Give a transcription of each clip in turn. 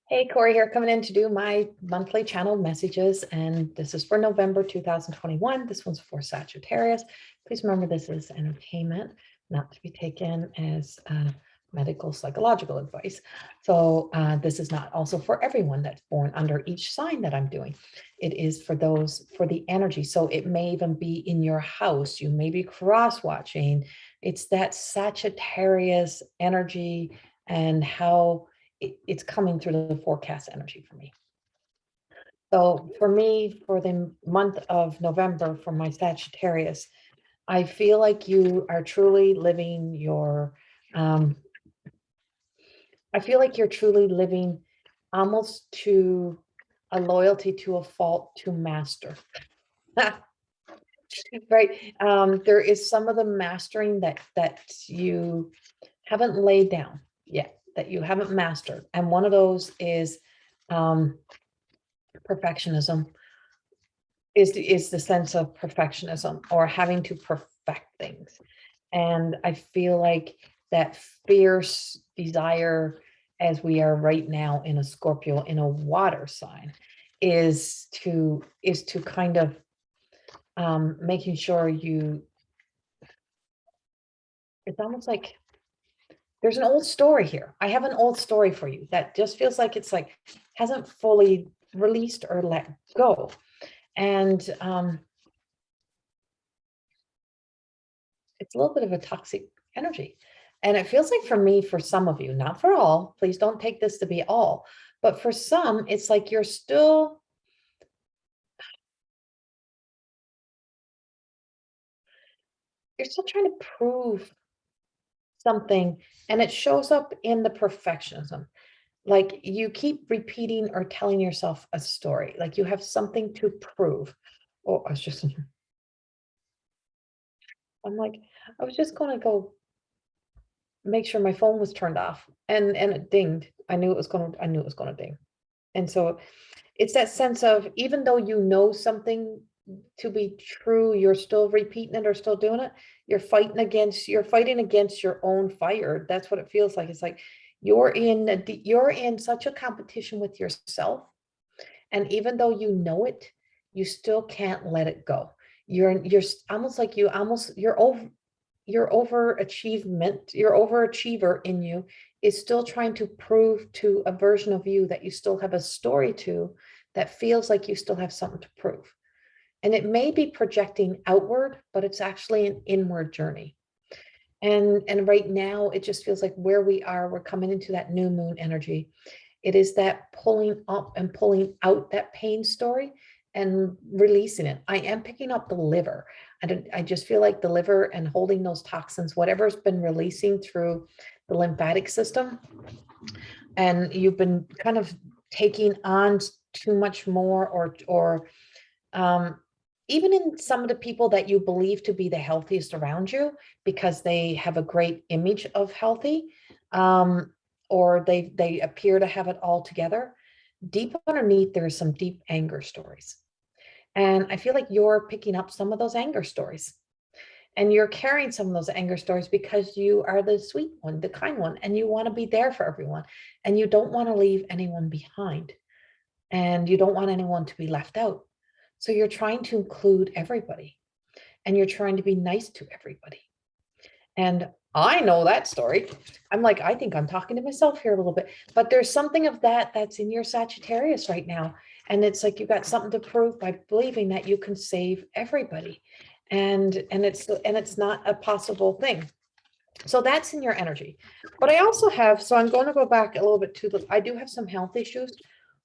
Hey, Corrie here, coming in to do my monthly channel messages, and this is for November 2021. This one's for Sagittarius. Please remember this is entertainment, not to be taken as medical psychological advice. So this is not also for everyone that's born under each sign that I'm doing. It is for those, for the energy. So it may even be in your house. You may be cross-watching. It's that Sagittarius energy and how it's coming through the forecast energy for me. So for me, for the month of November, for my Sagittarius, I feel like you are truly living your, I feel like you're truly living almost to a loyalty to a fault to master. Right. There is some of the mastering that you haven't laid down yet, that you haven't mastered. And one of those is perfectionism, is the sense of perfectionism or having to perfect things. And I feel like that fierce desire, as we are right now in a Scorpio, in a water sign, is to kind of making sure you, it's almost like there's an old story here. I have an old story for you that just feels like it's like hasn't fully released or let go. And it's a little bit of a toxic energy. And it feels like for me, for some of you, not for all, please don't take this to be all, but for some, it's like you're still trying to prove something, and it shows up in the perfectionism. Like you keep repeating or telling yourself a story, like you have something to prove. Oh, I was just, I'm like, I was just going to go make sure my phone was turned off, and it dinged. I knew it was going to ding. And so it's that sense of, even though you know something to be true, you're still repeating it or still doing it. You're fighting against your own fire. That's what it feels like. It's like you're in such a competition with yourself. And even though you know it, you still can't let it go. You're almost like your overachiever in you is still trying to prove to a version of you that you still have a story to, that feels like you still have something to prove. And it may be projecting outward, but it's actually an inward journey. And right now, it just feels like where we are, we're coming into that new moon energy. It is that pulling up and pulling out that pain story and releasing it. I am picking up the liver. I just feel like the liver and holding those toxins, whatever's been releasing through the lymphatic system, and you've been kind of taking on too much more, or even in some of the people that you believe to be the healthiest around you, because they have a great image of healthy, or they appear to have it all together. Deep underneath, there's some deep anger stories. And I feel like you're picking up some of those anger stories. And you're carrying some of those anger stories because you are the sweet one, the kind one, and you want to be there for everyone. And you don't want to leave anyone behind. And you don't want anyone to be left out. So you're trying to include everybody. And you're trying to be nice to everybody. And I know that story. I'm like, I think I'm talking to myself here a little bit, but there's something of that that's in your Sagittarius right now. And it's like you got something to prove by believing that you can save everybody. And it's not a possible thing. So that's in your energy. But I also have, so I'm going to go back a little bit to the, I do have some health issues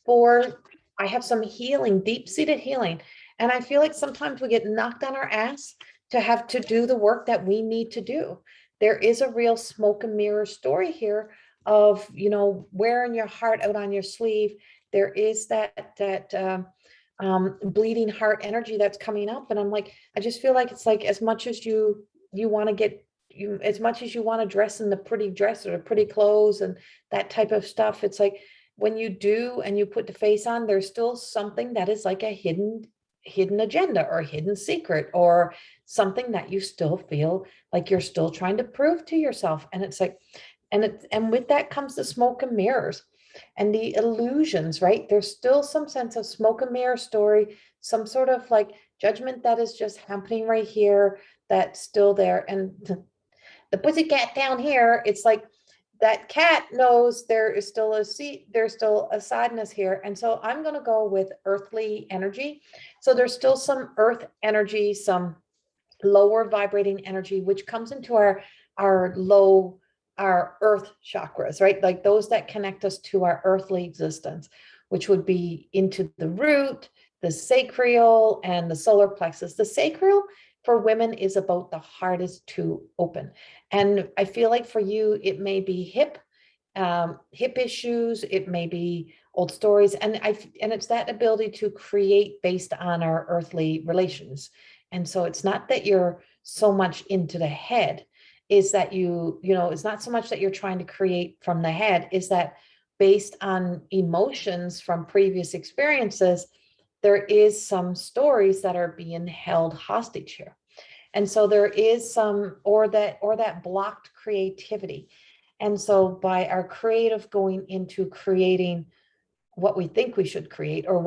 for, I have some healing, deep-seated healing. And I feel like sometimes we get knocked on our ass to have to do the work that we need to do. There is a real smoke and mirror story here of, wearing your heart out on your sleeve. There is that bleeding heart energy that's coming up. And I'm like, I just feel like it's like, as much as you want to get, as much as you want to dress in the pretty dress or the pretty clothes and that type of stuff, it's like when you do and you put the face on, there's still something that is like a hidden agenda or hidden secret or something that you still feel like you're still trying to prove to yourself. And it's like, and with that comes the smoke and mirrors. and the illusions, right? There's still some sense of smoke and mirror story, some sort of like judgment that is just happening right here, that's still there. And the pussycat down here, it's like that cat knows there is still a seat, there's still a sadness here. And so I'm going to go with earthly energy. So there's still some earth energy, some lower vibrating energy, which comes into our low, our earth chakras, right? Like those that connect us to our earthly existence, which would be into the root, the sacral, and the solar plexus. The sacral for women is about the hardest to open. And I feel like for you, it may be hip issues, it may be old stories, and it's that ability to create based on our earthly relations. And so it's not that you're so much into the head, is that it's not so much that you're trying to create from the head, is that based on emotions from previous experiences, there is some stories that are being held hostage here. And so there is some, or that blocked creativity. And so by our creative going into creating what we think we should create, or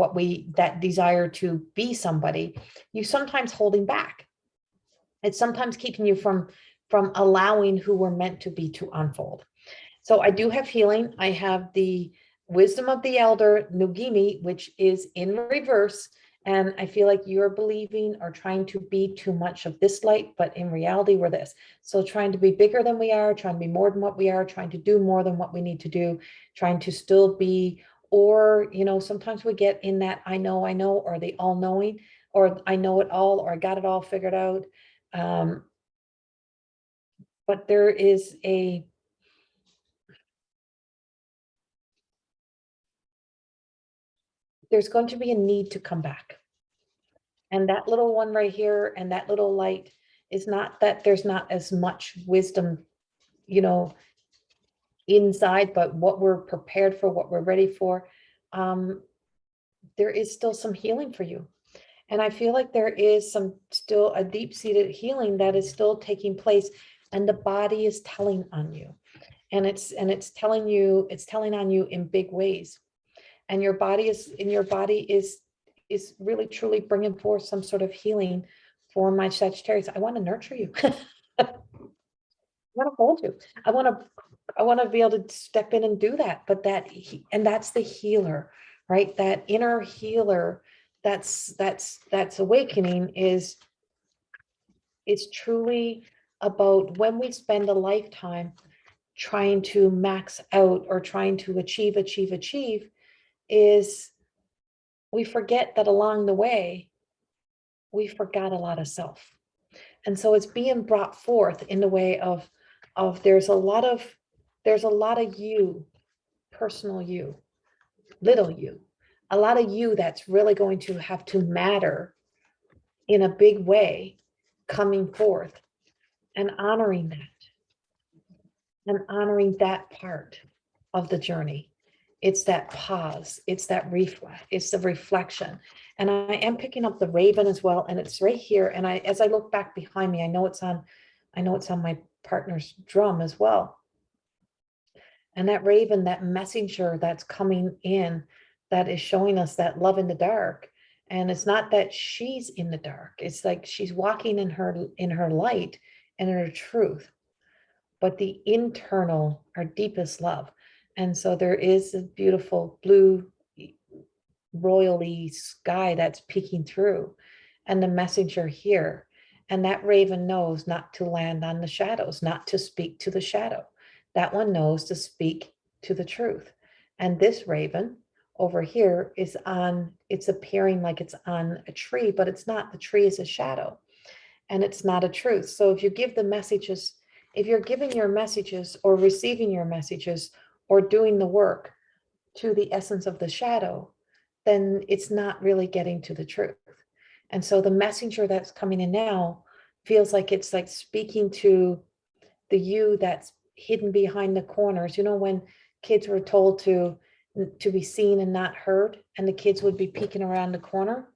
that desire to be somebody, you sometimes holding back. It's sometimes keeping you from allowing who we're meant to be to unfold. So I do have healing. I have the wisdom of the elder, Nugimi, which is in reverse. And I feel like you're believing or trying to be too much of this light, but in reality, we're this. So trying to be bigger than we are, trying to be more than what we are, trying to do more than what we need to do, trying to still be, or, sometimes we get in that I know, or the all knowing, or I know it all, or I got it all figured out. But there's going to be a need to come back. And that little one right here and that little light is not that there's not as much wisdom, inside, but what we're prepared for, what we're ready for. There is still some healing for you. And I feel like there is still a deep-seated healing that is still taking place, and the body is telling on you. And it's telling on you in big ways. And your body is really truly bringing forth some sort of healing for my Sagittarius. I want to nurture you. I want to hold you. I want to be able to step in and do that. But that's the healer, right? That inner healer that's awakening is truly about when we spend a lifetime trying to max out or trying to achieve, is we forget that along the way, we forgot a lot of self. And so it's being brought forth in the way of there's a lot of you, personal you, little you, a lot of you that's really going to have to matter in a big way coming forth and honoring that part of the journey. It's that pause, it's that reflect, it's the reflection. And I am picking up the raven as well, and it's right here. And as I look back behind me, I know it's on my partner's drum as well. And that raven, that messenger that's coming in, that is showing us that love in the dark. And it's not that she's in the dark. It's like she's walking in her light and in her truth, but the internal, our deepest love. And so there is a beautiful blue royally sky that's peeking through, and the messenger here. And that raven knows not to land on the shadows, not to speak to the shadow. That one knows to speak to the truth. And this raven over here it's appearing like it's on a tree, but it's not. The tree is a shadow, and it's not a truth. So if you give the messages, if you're giving your messages or receiving your messages or doing the work to the essence of the shadow, then it's not really getting to the truth. And so the messenger that's coming in now feels like it's like speaking to the you that's hidden behind the corners. When kids were told to be seen and not heard, and the kids would be peeking around the corner,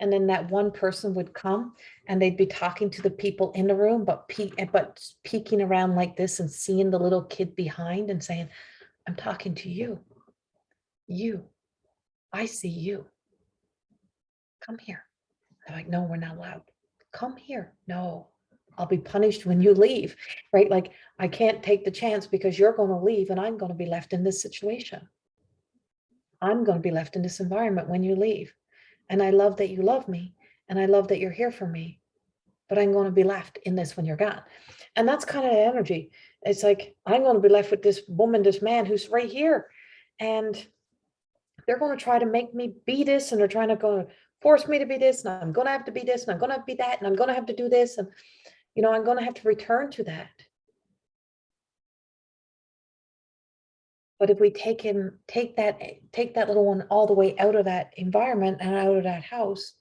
and then that one person would come and they'd be talking to the people in the room, but peeking around like this and seeing the little kid behind and saying, I'm talking to you. You, I see you. Come here. They're like, no, we're not allowed. Come here. No, I'll be punished when you leave, right? Like, I can't take the chance because you're going to leave and I'm going to be left in this situation. I'm going to be left in this environment when you leave. And I love that you love me. And I love that you're here for me. But I'm going to be left in this when you're gone. And that's kind of the energy. It's like, I'm going to be left with this woman, this man who's right here. And they're going to try to make me be this. And they're trying to go force me to be this. And I'm going to have to be this. And I'm going to be that. And I'm going to have to do this. And, you know, I'm going to have to return to that. But if we take that little one all the way out of that environment and out of that house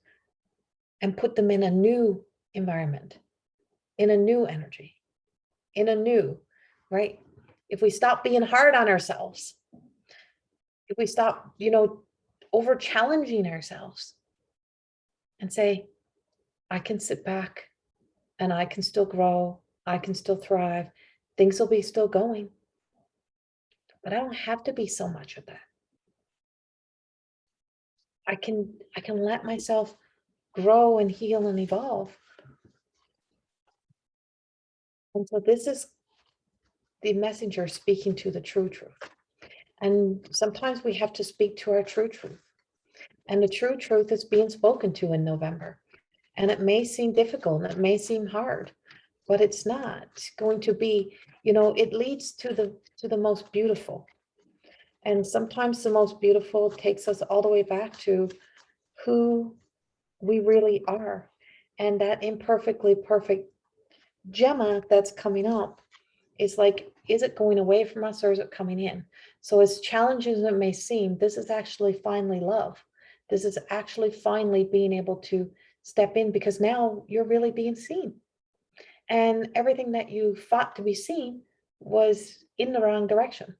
and put them in a new environment, in a new energy, in a new, right? If we stop being hard on ourselves, if we stop, you know, over challenging ourselves and say, I can sit back and I can still grow, I can still thrive, things will be still going, but I don't have to be so much of that. I can let myself grow and heal and evolve. And so this is the messenger speaking to the true truth. And sometimes we have to speak to our true truth. And the true truth is being spoken to in November. And it may seem difficult and it may seem hard, but it's not going to be, you know, it leads to the most beautiful. And sometimes the most beautiful takes us all the way back to who we really are. And that imperfectly perfect Gemma that's coming up is like, is it going away from us or is it coming in? So as challenging as it may seem, this is actually finally love. This is actually finally being able to step in because now you're really being seen. And everything that you fought to be seen was in the wrong direction.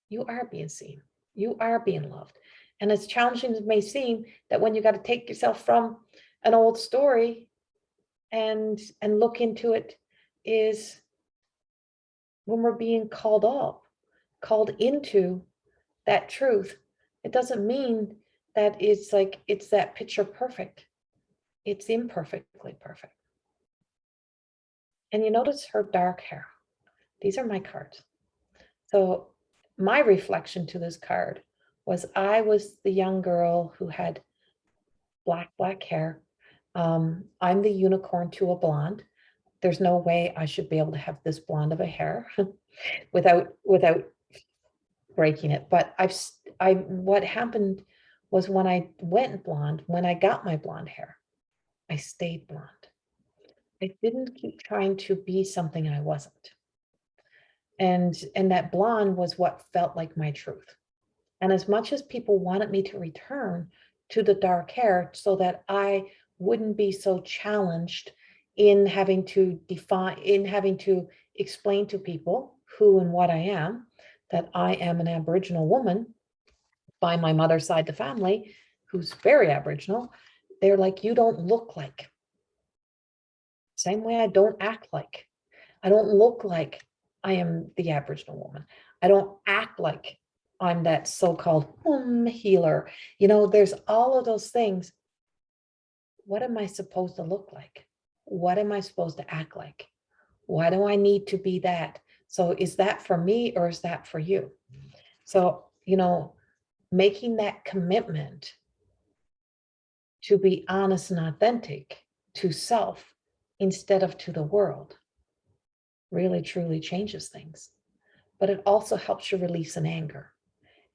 You are being seen. You are being loved. And as challenging as it may seem, that when you got to take yourself from an old story and look into it, is when we're being called into that truth. It doesn't mean that it's like it's that picture perfect. It's imperfectly perfect. And you notice her dark hair. These are my cards. So my reflection to this card was I was the young girl who had black hair. I'm the unicorn to a blonde. There's no way I should be able to have this blonde of a hair without breaking it. But what happened was when I went blonde, when I got my blonde hair, I stayed blonde. I didn't keep trying to be something I wasn't. And that blonde was what felt like my truth. And as much as people wanted me to return to the dark hair so that I wouldn't be so challenged in having to explain to people who and what I am, that I am an Aboriginal woman by my mother's side of the family, who's very Aboriginal, they're like, you don't look like. Same way I don't act like. I don't look like I am the Aboriginal woman. I don't act like I'm that so-called healer. You know, there's all of those things. What am I supposed to look like? What am I supposed to act like? Why do I need to be that? So is that for me or is that for you? So, you know, making that commitment to be honest and authentic to self instead of to the world really truly changes things. But it also helps you release an anger,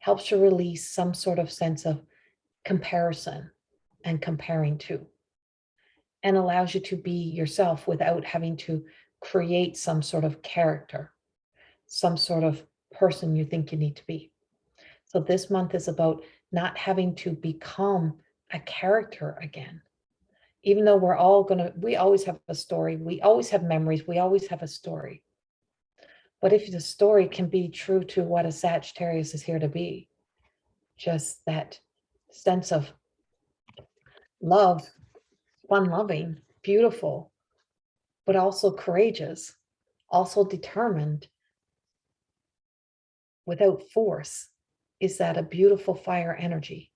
helps you release some sort of sense of comparison and comparing to, and allows you to be yourself without having to create some sort of character, some sort of person you think you need to be. So this month is about not having to become a character again. Even though we always have a story, we always have memories, we always have a story. But if the story can be true to what a Sagittarius is here to be, just that sense of love, fun loving, beautiful, but also courageous, also determined, without force, is that a beautiful fire energy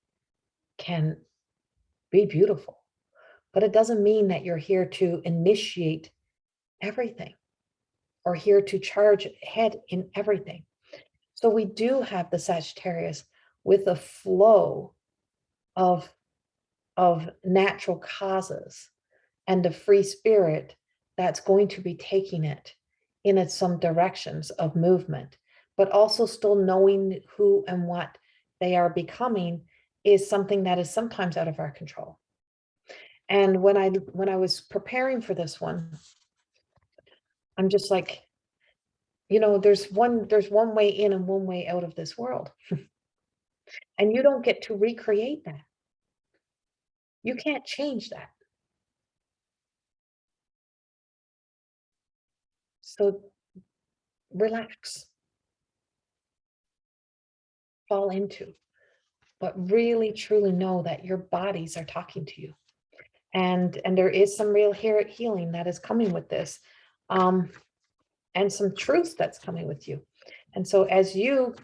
can be beautiful, but it doesn't mean that you're here to initiate everything or here to charge ahead in everything. So we do have the Sagittarius with a flow of, natural causes and a free spirit that's going to be taking it in some directions of movement, but also still knowing who and what they are becoming is something that is sometimes out of our control. And when I was preparing for this one, I'm just like, there's one way in and one way out of this world. And you don't get to recreate that. You can't change that. So relax, fall into, but really truly know that your bodies are talking to you. And there is some real healing that is coming with this. And some truth that's coming with you. And so as you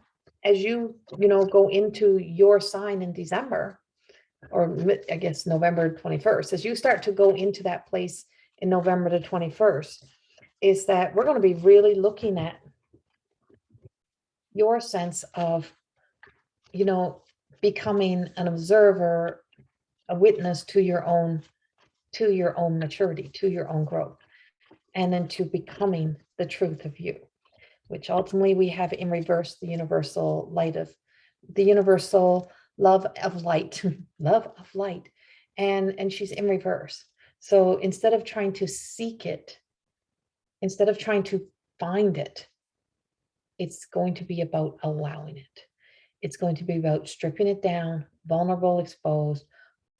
go into your sign in December, or I guess November 21st, as you start to go into that place in November the 21st, is that we're going to be really looking at your sense of, becoming an observer, a witness to your own maturity, to your own growth, and then to becoming the truth of you, which ultimately we have in reverse the universal love of light, love of light, and she's in reverse. So instead of trying to seek it, instead of trying to find it, it's going to be about allowing it. It's going to be about stripping it down, vulnerable, exposed,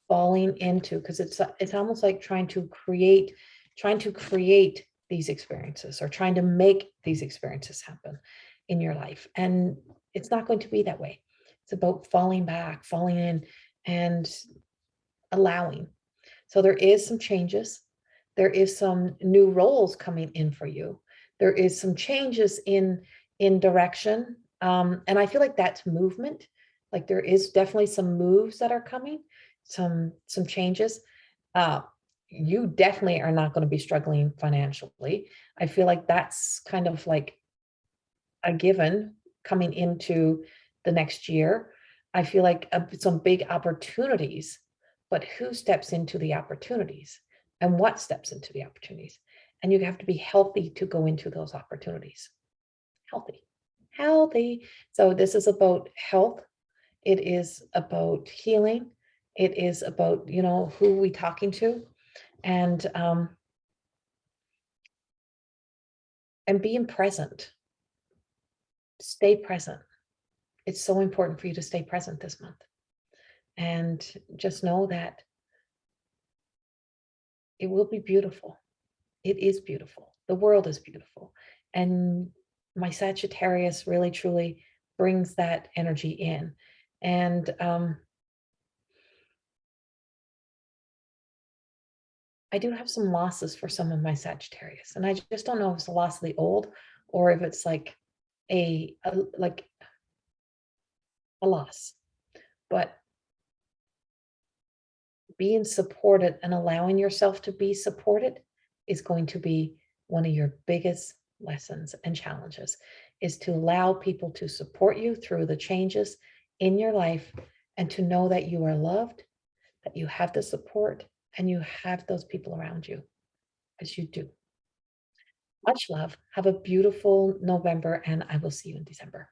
falling into, because it's almost like trying to create these experiences, or trying to make these experiences happen in your life. And it's not going to be that way. It's about falling back, falling in, and allowing. So there is some changes. There is some new roles coming in for you. There is some changes in direction. And I feel like that's movement. Like there is definitely some moves that are coming, some changes. You definitely are not going to be struggling financially. I feel like that's kind of like a given coming into the next year. I feel like some big opportunities, but who steps into the opportunities and what steps into the opportunities? And you have to be healthy to go into those opportunities. Healthy. So this is about health. It is about healing. It is about, who we talking to, and being present. Stay present. It's so important for you to stay present this month. And just know that it will be beautiful. It is beautiful. The world is beautiful. And my Sagittarius really, truly brings that energy in. And I do have some losses for some of my Sagittarius. And I just don't know if it's a loss of the old, or if it's like a loss. But being supported and allowing yourself to be supported is going to be one of your biggest lessons and challenges, is to allow people to support you through the changes in your life, and to know that you are loved, that you have the support, and you have those people around you, as you do. Much love. Have a beautiful November, and I will see you in December.